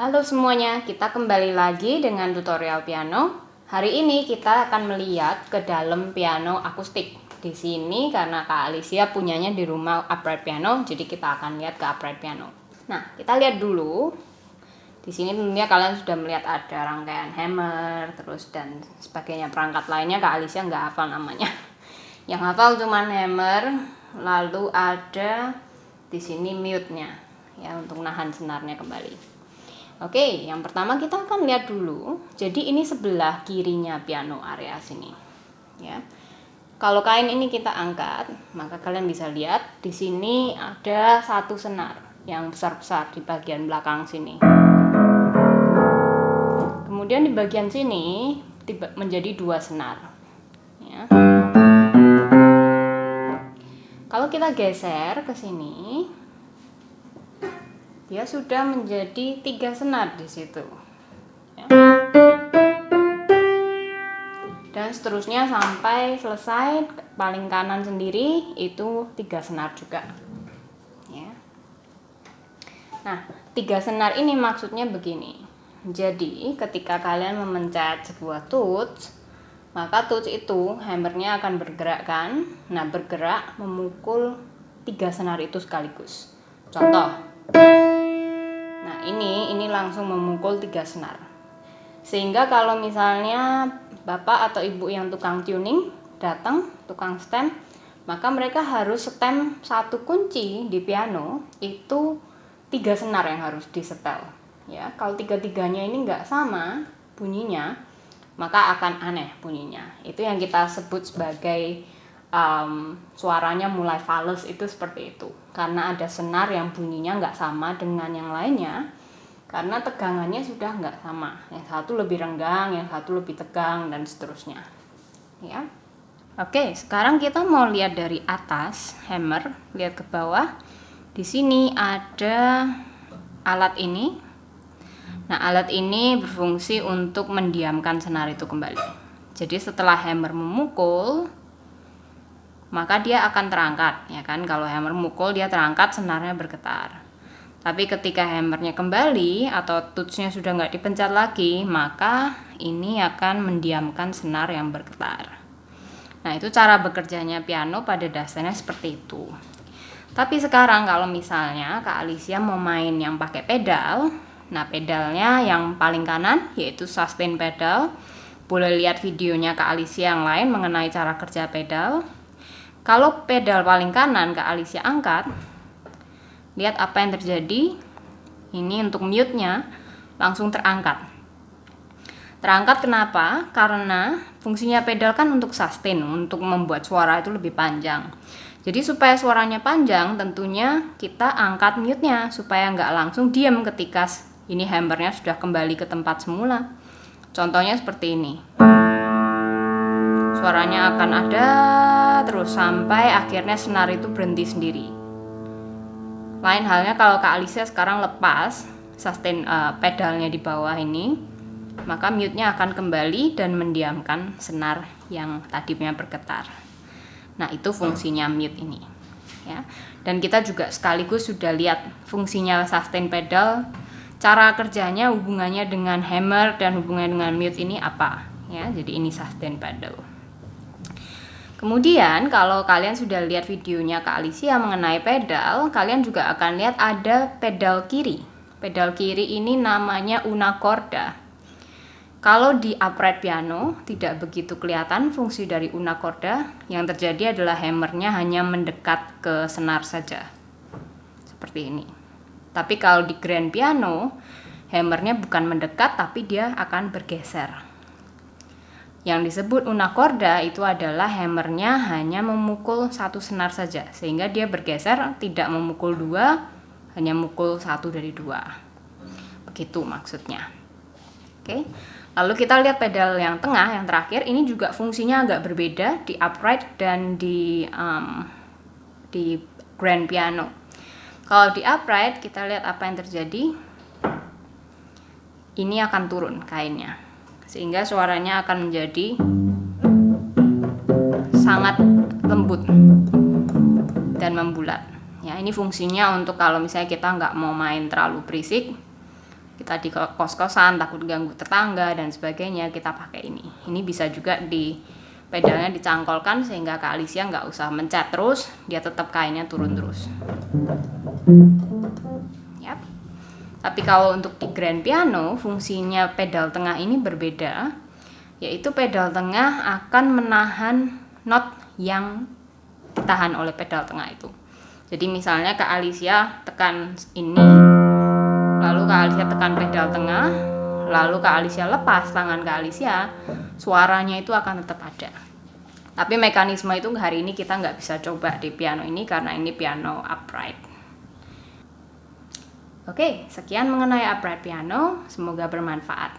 Halo semuanya, kita kembali lagi dengan tutorial piano. Hari ini kita akan melihat ke dalam piano akustik. Di sini karena Kak Alicia punyanya di rumah upright piano, jadi kita akan lihat ke upright piano. Nah, kita lihat dulu. Di sini tentunya kalian sudah melihat ada rangkaian hammer, terus dan sebagainya perangkat lainnya. Kak Alicia nggak hafal namanya. Yang hafal cuman hammer, lalu ada di sini mute-nya, ya untuk nahan senarnya kembali. Oke, yang pertama kita akan lihat dulu. Jadi ini sebelah kirinya piano area sini. Ya. Kalau kain ini kita angkat, maka kalian bisa lihat di sini ada satu senar yang besar-besar di bagian belakang sini. Kemudian di bagian sini menjadi dua senar. Ya. Kalau kita geser ke sini, dia sudah menjadi 3 senar di situ. Ya. Dan seterusnya sampai selesai paling kanan sendiri itu 3 senar juga. Ya. Nah, 3 senar ini maksudnya begini. Jadi, ketika kalian memencet sebuah touch, maka touch itu hammernya akan bergerak kan? Nah, bergerak memukul 3 senar itu sekaligus. Contoh. Nah, ini langsung memukul 3 senar. Sehingga kalau misalnya bapak atau ibu yang tukang tuning datang, tukang stem, maka mereka harus stem satu kunci di piano itu 3 senar yang harus disetel. Ya, kalau tiga-tiganya ini nggak sama bunyinya, maka akan aneh bunyinya. Itu yang kita sebut sebagai suaranya mulai fals, itu seperti itu. Karena ada senar yang bunyinya nggak sama dengan yang lainnya, karena tegangannya sudah nggak sama. Yang satu lebih renggang, yang satu lebih tegang, dan seterusnya. Ya. Oke, sekarang kita mau lihat dari atas hammer, lihat ke bawah. Di sini ada alat ini. Nah, alat ini berfungsi untuk mendiamkan senar itu kembali. Jadi setelah hammer memukul, maka dia akan terangkat, ya kan? Kalau hammer mukul dia terangkat, senarnya bergetar. Tapi ketika hammernya kembali atau touch-nya sudah nggak dipencet lagi, maka ini akan mendiamkan senar yang bergetar. Nah, itu cara bekerjanya piano pada dasarnya seperti itu. Tapi sekarang kalau misalnya Kak Alicia mau main yang pakai pedal, nah pedalnya yang paling kanan yaitu sustain pedal. Boleh lihat videonya Kak Alicia yang lain mengenai cara kerja pedal. Kalau pedal paling kanan Kak Alicia angkat, lihat apa yang terjadi. Ini untuk mute-nya langsung terangkat. Terangkat kenapa? Karena fungsinya pedal kan untuk sustain, untuk membuat suara itu lebih panjang. Jadi supaya suaranya panjang, tentunya kita angkat mute-nya supaya nggak langsung diam ketika ini hammernya sudah kembali ke tempat semula. Contohnya seperti ini. Suaranya akan ada terus sampai akhirnya senar itu berhenti sendiri. Lain halnya kalau Kak Alicia sekarang lepas sustain pedalnya di bawah ini, maka mute-nya akan kembali dan mendiamkan senar yang tadinya bergetar. Nah, itu fungsinya mute ini. Ya. Dan kita juga sekaligus sudah lihat fungsinya sustain pedal, cara kerjanya, hubungannya dengan hammer dan hubungannya dengan mute ini apa. Ya, jadi ini sustain pedal. Kemudian kalau kalian sudah lihat videonya Kak Alicia mengenai pedal, kalian juga akan lihat ada pedal kiri. Pedal kiri ini namanya una corda. Kalau di upright piano tidak begitu kelihatan fungsi dari una corda. Yang terjadi adalah hammernya hanya mendekat ke senar saja. Seperti ini. Tapi kalau di grand piano, hammernya bukan mendekat tapi dia akan bergeser. Yang disebut una corda itu adalah hammernya hanya memukul satu senar saja, sehingga dia bergeser, tidak memukul dua, hanya memukul satu dari dua. Begitu maksudnya. Oke. Lalu kita lihat pedal yang tengah, yang terakhir, ini juga fungsinya agak berbeda di upright dan di grand piano. Kalau di upright, kita lihat apa yang terjadi. Ini akan turun kainnya, sehingga suaranya akan menjadi sangat lembut dan membulat. Ya, ini fungsinya untuk kalau misalnya kita nggak mau main terlalu berisik, kita di kos-kosan takut ganggu tetangga dan sebagainya, kita pakai ini. Ini bisa juga di pedalnya dicangkolkan sehingga Kak Alicia nggak usah mencet terus, dia tetap kainnya turun terus. Yap. Tapi kalau untuk di grand piano, fungsinya pedal tengah ini berbeda, yaitu pedal tengah akan menahan not yang ditahan oleh pedal tengah itu. Jadi misalnya Kak Alicia tekan ini, lalu Kak Alicia tekan pedal tengah, lalu Kak Alicia lepas tangan Kak Alicia, suaranya itu akan tetap ada. Tapi mekanisme itu hari ini kita nggak bisa coba di piano ini karena ini piano upright. Oke, sekian mengenai upright piano, semoga bermanfaat.